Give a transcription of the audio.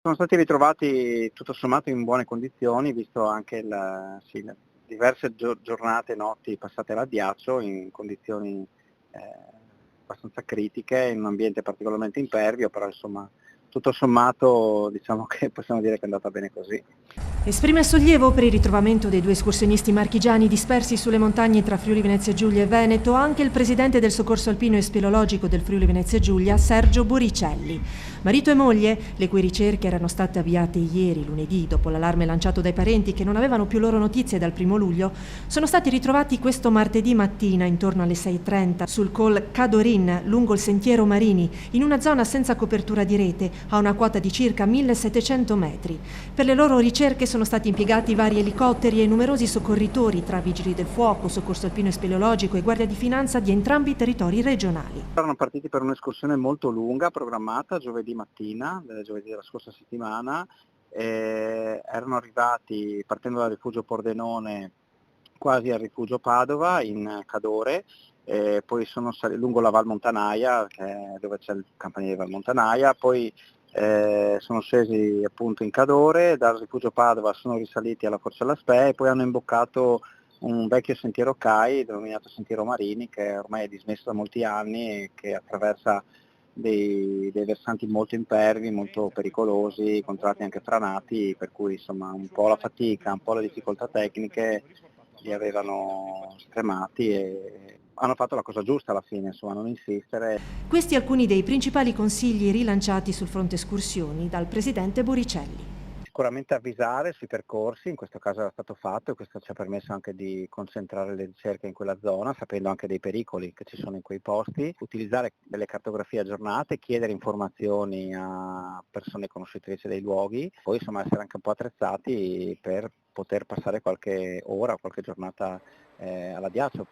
Sono stati ritrovati tutto sommato in buone condizioni, visto anche le diverse giornate e notti passate all'addiaccio in condizioni abbastanza critiche, in un ambiente particolarmente impervio, però insomma tutto sommato diciamo che possiamo dire che è andata bene così. Esprime sollievo per il ritrovamento dei 2 escursionisti marchigiani dispersi sulle montagne tra Friuli Venezia Giulia e Veneto anche il presidente del Soccorso Alpino e Speleologico del Friuli Venezia Giulia, Sergio Boricelli. Marito e moglie, le cui ricerche erano state avviate ieri, lunedì, dopo l'allarme lanciato dai parenti che non avevano più loro notizie dal 1° luglio, sono stati ritrovati questo martedì mattina, intorno alle 6:30, sul col Cadorin, lungo il sentiero Marini, in una zona senza copertura di rete, a una quota di circa 1700 metri. Per le loro ricerche sono stati impiegati vari elicotteri e numerosi soccorritori tra vigili del fuoco, soccorso alpino e speleologico e guardia di finanza di entrambi i territori regionali. Erano partiti per un'escursione molto lunga, programmata giovedì mattina, giovedì della scorsa settimana, erano arrivati partendo dal rifugio Pordenone quasi al rifugio Padova in Cadore, poi sono lungo la Val Montanaia, che è dove c'è il campanile Val Montanaia, poi sono scesi appunto in Cadore, dal rifugio Padova sono risaliti alla Forcella Spee e poi hanno imboccato un vecchio sentiero CAI, denominato Sentiero Marini, che ormai è dismesso da molti anni e che attraversa dei versanti molto impervi, molto pericolosi, con tratti anche franati, per cui insomma un po' la fatica, un po' le difficoltà tecniche li avevano stremati e hanno fatto la cosa giusta alla fine, insomma, non insistere. Questi alcuni dei principali consigli rilanciati sul fronte escursioni dal presidente Boricelli. Sicuramente avvisare sui percorsi, in questo caso era stato fatto e questo ci ha permesso anche di concentrare le ricerche in quella zona, sapendo anche dei pericoli che ci sono in quei posti, utilizzare delle cartografie aggiornate, chiedere informazioni a persone conoscitrici dei luoghi, poi insomma essere anche un po' attrezzati per poter passare qualche ora, qualche giornata all'addiaccio.